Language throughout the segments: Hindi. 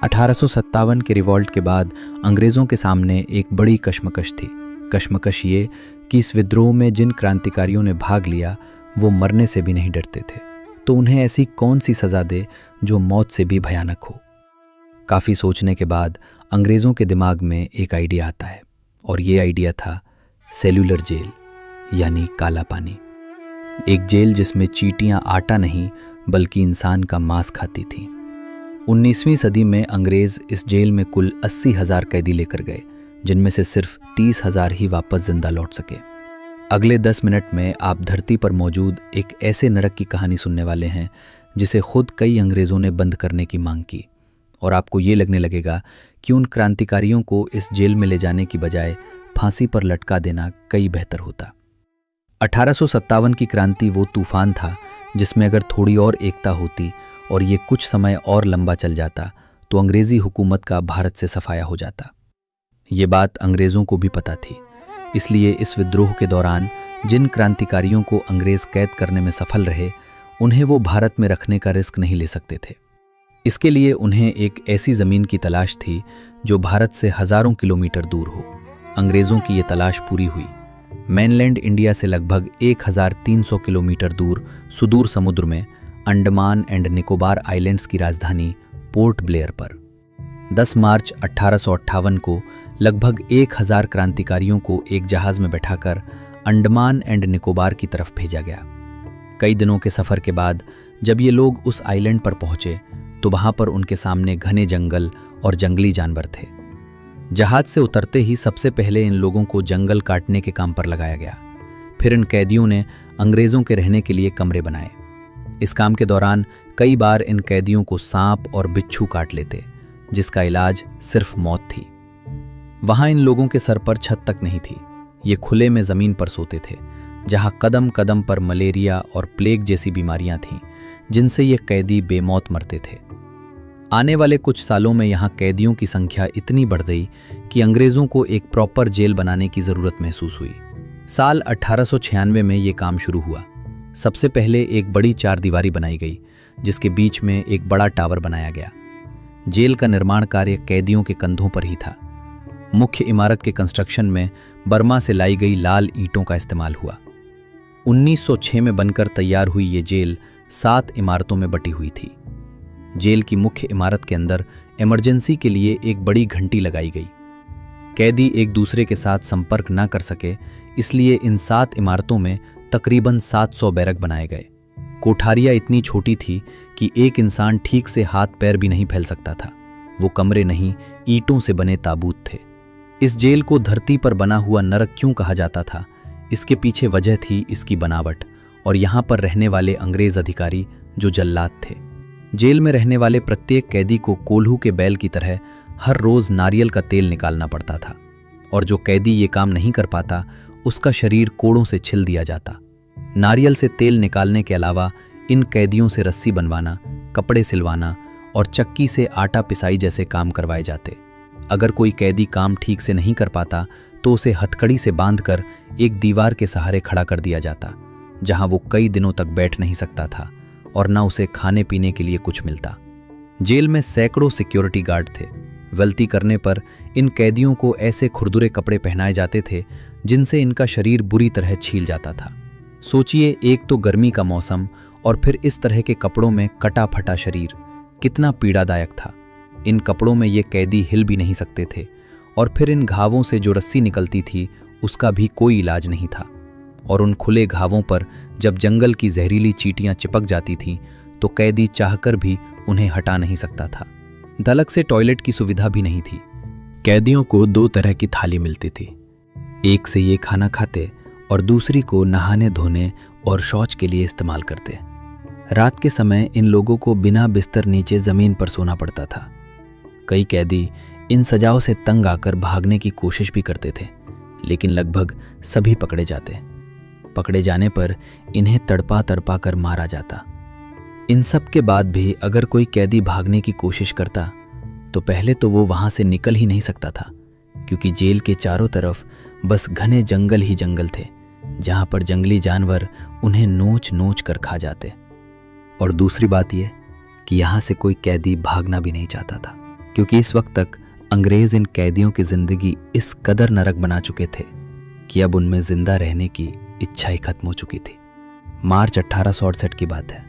1857 के रिवॉल्ट के बाद अंग्रेज़ों के सामने एक बड़ी कश्मकश थी। कश्मकश ये कि इस विद्रोह में जिन क्रांतिकारियों ने भाग लिया वो मरने से भी नहीं डरते थे, तो उन्हें ऐसी कौन सी सज़ा दे जो मौत से भी भयानक हो। काफ़ी सोचने के बाद अंग्रेज़ों के दिमाग में एक आइडिया आता है, और ये आइडिया था सेल्यूलर जेल, यानी काला पानी। एक जेल जिसमें चींटियाँ आटा नहीं बल्कि इंसान का मांस खाती थीं। 19वीं सदी में अंग्रेज़ इस जेल में कुल 80,000 कैदी लेकर गए, जिनमें से सिर्फ 30,000 ही वापस जिंदा लौट सके। अगले 10 मिनट में आप धरती पर मौजूद एक ऐसे नरक की कहानी सुनने वाले हैं जिसे खुद कई अंग्रेज़ों ने बंद करने की मांग की, और आपको ये लगने लगेगा कि उन क्रांतिकारियों को इस जेल में ले जाने की बजाय फांसी पर लटका देना कई बेहतर होता। 1857 की क्रांति वो तूफान था जिसमें अगर थोड़ी और एकता होती और ये कुछ समय और लंबा चल जाता तो अंग्रेज़ी हुकूमत का भारत से सफाया हो जाता। ये बात अंग्रेज़ों को भी पता थी, इसलिए इस विद्रोह के दौरान जिन क्रांतिकारियों को अंग्रेज़ कैद करने में सफल रहे, उन्हें वो भारत में रखने का रिस्क नहीं ले सकते थे। इसके लिए उन्हें एक ऐसी ज़मीन की तलाश थी जो भारत से हज़ारों किलोमीटर दूर हो। अंग्रेज़ों की ये तलाश पूरी हुई। मेनलैंड इंडिया से लगभग 1300 किलोमीटर दूर सुदूर समुद्र में अंडमान एंड निकोबार आइलैंड्स की राजधानी पोर्ट ब्लेयर पर 10 मार्च 1858 को लगभग 1000 क्रांतिकारियों को एक जहाज में बैठाकर अंडमान एंड निकोबार की तरफ भेजा गया। कई दिनों के सफ़र के बाद जब ये लोग उस आइलैंड पर पहुंचे तो वहां पर उनके सामने घने जंगल और जंगली जानवर थे। जहाज से उतरते ही सबसे पहले इन लोगों को जंगल काटने के काम पर लगाया गया। फिर इन कैदियों ने अंग्रेज़ों के रहने के लिए कमरे बनाए। इस काम के दौरान कई बार इन कैदियों को सांप और बिच्छू काट लेते, जिसका इलाज सिर्फ मौत थी। वहां इन लोगों के सर पर छत तक नहीं थी। ये खुले में ज़मीन पर सोते थे, जहां कदम कदम पर मलेरिया और प्लेग जैसी बीमारियां थीं, जिनसे ये कैदी बेमौत मरते थे। आने वाले कुछ सालों में यहाँ कैदियों की संख्या इतनी बढ़ गई कि अंग्रेज़ों को एक प्रॉपर जेल बनाने की ज़रूरत महसूस हुई। साल 1896 में ये काम शुरू हुआ। सबसे पहले एक बड़ी 4 दीवारी बनाई गई, जिसके बीच में एक बड़ा टावर बनाया गया। जेल का निर्माण कार्य कैदियों के कंधों पर ही था। मुख्य इमारत के कंस्ट्रक्शन में बर्मा से लाई गई लाल ईंटों का इस्तेमाल हुआ। 1906 में बनकर तैयार हुई ये जेल 7 इमारतों में बटी हुई थी। जेल की मुख्य इमारत के अंदर इमरजेंसी के लिए एक बड़ी घंटी लगाई गई। कैदी एक दूसरे के साथ संपर्क ना कर सके, इसलिए इन 7 इमारतों में तकरीबन 700 बैरक बनाए गए। कोठारियां इतनी छोटी थी कि एक इंसान ठीक से हाथ पैर भी नहीं फैल सकता था। वो कमरे नहीं, ईंटों से बने ताबूत थे। इस जेल को धरती पर बना हुआ नरक क्यों कहा जाता था, इसके पीछे वजह थी इसकी बनावट और यहाँ पर रहने वाले अंग्रेज अधिकारी जो जल्लाद थे। जेल में रहने वाले प्रत्येक कैदी को कोल्हू के बैल की तरह हर रोज नारियल का तेल निकालना पड़ता था, और जो कैदी ये काम नहीं कर पाता उसका शरीर कोड़ों से छिल दिया जाता। नारियल से तेल निकालने के अलावा इन कैदियों से रस्सी बनवाना, कपड़े सिलवाना और चक्की से आटा पिसाई जैसे काम करवाए जाते। अगर कोई कैदी काम ठीक से नहीं कर पाता तो उसे हथकड़ी से बांधकर एक दीवार के सहारे खड़ा कर दिया जाता, जहां वो कई दिनों तक बैठ नहीं सकता था और न उसे खाने पीने के लिए कुछ मिलता। जेल में सैकड़ों सिक्योरिटी गार्ड थे। गलती करने पर इन कैदियों को ऐसे खुरदुरे कपड़े पहनाए जाते थे जिनसे इनका शरीर बुरी तरह छील जाता था। सोचिए, एक तो गर्मी का मौसम और फिर इस तरह के कपड़ों में कटा फटा शरीर, कितना पीड़ादायक था। इन कपड़ों में ये कैदी हिल भी नहीं सकते थे, और फिर इन घावों से जो रस्सी निकलती थी उसका भी कोई इलाज नहीं था। और उन खुले घावों पर जब जंगल की जहरीली चींटियां चिपक जाती थीं तो कैदी चाहकर भी उन्हें हटा नहीं सकता था। दलक से टॉयलेट की सुविधा भी नहीं थी। कैदियों को 2 तरह की थाली मिलती थी, एक से ये खाना खाते और दूसरी को नहाने धोने और शौच के लिए इस्तेमाल करते। रात के समय इन लोगों को बिना बिस्तर नीचे ज़मीन पर सोना पड़ता था। कई कैदी इन सजाओं से तंग आकर भागने की कोशिश भी करते थे, लेकिन लगभग सभी पकड़े जाते। पकड़े जाने पर इन्हें तड़पा तड़पा कर मारा जाता। इन सब के बाद भी अगर कोई कैदी भागने की कोशिश करता तो पहले तो वो वहां से निकल ही नहीं सकता था, क्योंकि जेल के चारों तरफ बस घने जंगल ही जंगल थे, जहां पर जंगली जानवर उन्हें नोच नोच कर खा जाते। और दूसरी बात यह कि यहाँ से कोई कैदी भागना भी नहीं चाहता था। क्योंकि इस वक्त तक अंग्रेज इन कैदियों की जिंदगी इस कदर नरक बना चुके थे कि अब उनमें जिंदा रहने की इच्छा ही खत्म हो चुकी थी। मार्च 1868 की बात है।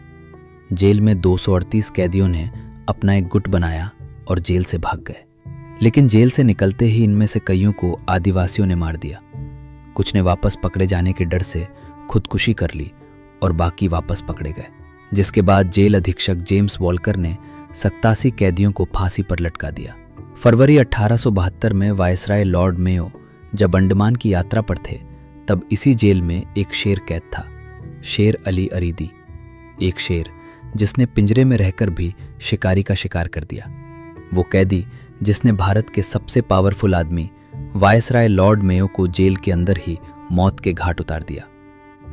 जेल में 238 कैदियों ने अपना एक गुट बनाया और जेल से भाग गए। लेकिन जेल से निकलते ही इनमें से कईयों को आदिवासियों ने मार दिया। कुछ ने वापस पकड़े जाने के डर से खुदकुशी कर ली और बाकी वापस पकड़े गए, जिसके बाद जेल अधीक्षक जेम्स वॉलकर ने 87 कैदियों को फांसी पर लटका दिया। फरवरी 1872 में वायसराय लॉर्ड मेयो जब अंडमान की यात्रा पर थे, तब इसी जेल में एक शेर कैद था, शेर अली अरीदी। एक शेर जिसने पिंजरे में रहकर भी शिकारी का शिकार कर दिया। वो कैदी जिसने भारत के सबसे पावरफुल आदमी वायसराय लॉर्ड मेयो को जेल के अंदर ही मौत के घाट उतार दिया,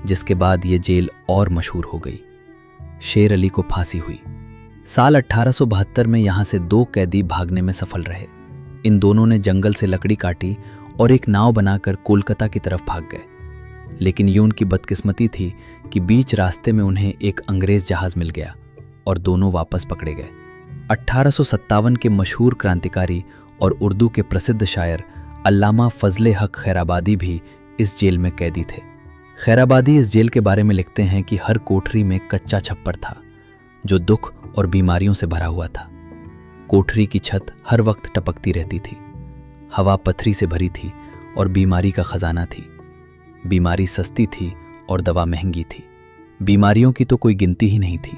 जिसके बाद ये जेल और मशहूर हो गई। शेर अली को फांसी हुई। साल 1872 में यहां से 2 कैदी भागने में सफल रहे। इन दोनों ने जंगल से लकड़ी काटी और एक नाव बनाकर कोलकाता की तरफ भाग गए। लेकिन ये उनकी बदकिस्मती थी कि बीच रास्ते में उन्हें एक अंग्रेज जहाज मिल गया और दोनों वापस पकड़े गए। 1857 के मशहूर क्रांतिकारी और उर्दू के प्रसिद्ध शायर अल्लामा फजले हक खैराबादी भी इस जेल में कैदी थे। खैराबादी इस जेल के बारे में लिखते हैं कि हर कोठरी में कच्चा छप्पर था जो दुख और बीमारियों से भरा हुआ था। कोठरी की छत हर वक्त टपकती रहती थी, हवा पथरी से भरी थी और बीमारी का खजाना थी। बीमारी सस्ती थी और दवा महंगी थी। बीमारियों की तो कोई गिनती ही नहीं थी।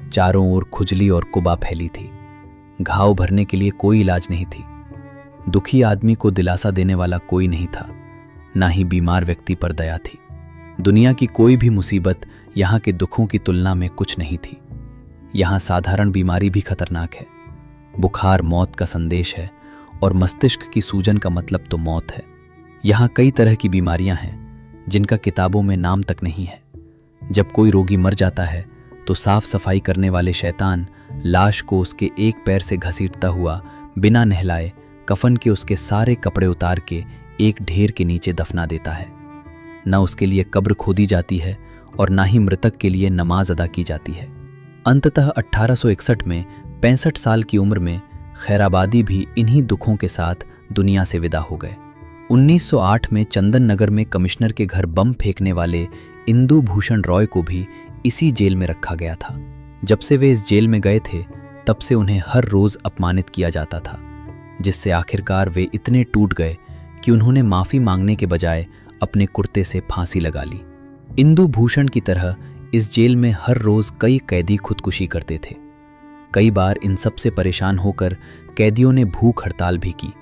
चारों ओर खुजली और कुबा फैली थी। घाव भरने के लिए कोई इलाज नहीं थी। दुखी आदमी को दिलासा देने वाला कोई नहीं था, ना ही बीमार व्यक्ति पर दया थी। दुनिया की कोई भी मुसीबत यहाँ के दुखों की तुलना में कुछ नहीं थी। यहाँ साधारण बीमारी भी खतरनाक है। बुखार मौत का संदेश है और मस्तिष्क की सूजन का मतलब तो मौत है। यहाँ कई तरह की बीमारियां हैं जिनका किताबों में नाम तक नहीं है। जब कोई रोगी मर जाता है तो साफ सफाई करने वाले शैतान लाश को उसके एक पैर से घसीटता हुआ बिना नहलाए कफन के उसके सारे कपड़े उतार के एक ढेर के नीचे दफना देता है। न उसके लिए कब्र खोदी जाती है और ना ही मृतक के लिए नमाज अदा की जाती है। अंततः 1861 में 65 साल की उम्र में खैराबादी भी इन्हीं दुखों के साथ दुनिया से विदा हो गए। 1908 में चंदन नगर में कमिश्नर के घर बम फेंकने वाले इंदु भूषण रॉय को भी इसी जेल में रखा गया था। जब से वे इस जेल में गए थे तब से उन्हें हर रोज अपमानित किया जाता था, जिससे आखिरकार वे इतने टूट गए कि उन्होंने माफी मांगने के बजाय अपने कुर्ते से फांसी लगा ली। इंदु भूषण की तरह इस जेल में हर रोज कई कैदी खुदकुशी करते थे। कई बार इन सब से परेशान होकर कैदियों ने भूख हड़ताल भी की,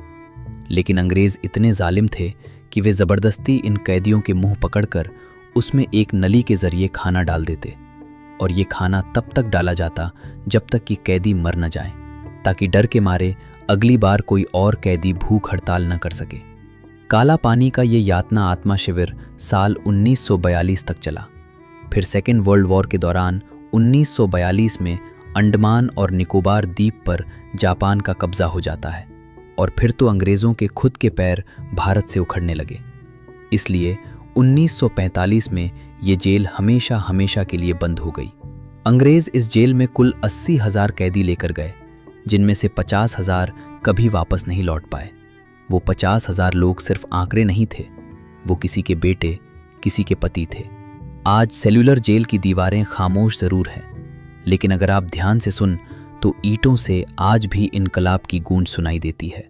लेकिन अंग्रेज इतने जालिम थे कि वे जबरदस्ती इन कैदियों के मुंह पकड़कर उसमें एक नली के जरिए खाना डाल देते, और ये खाना तब तक डाला जाता जब तक कि कैदी मर न जाए, ताकि डर के मारे अगली बार कोई और कैदी भूख हड़ताल न कर सके। काला पानी का ये यातना आत्मा शिविर साल 1942 तक चला। फिर सेकेंड वर्ल्ड वॉर के दौरान 1942 में अंडमान और निकोबार द्वीप पर जापान का कब्जा हो जाता है, और फिर तो अंग्रेज़ों के खुद के पैर भारत से उखड़ने लगे। इसलिए 1945 में ये जेल हमेशा हमेशा के लिए बंद हो गई। अंग्रेज़ इस जेल में कुल 80,000 कैदी लेकर गए, जिनमें से 50,000 कभी वापस नहीं लौट पाए। वो 50,000 लोग सिर्फ आंकड़े नहीं थे, वो किसी के बेटे, किसी के पति थे। आज सेल्यूलर जेल की दीवारें खामोश ज़रूर हैं, लेकिन अगर आप ध्यान से सुन तो ईंटों से आज भी इनकलाब की गूंज सुनाई देती है।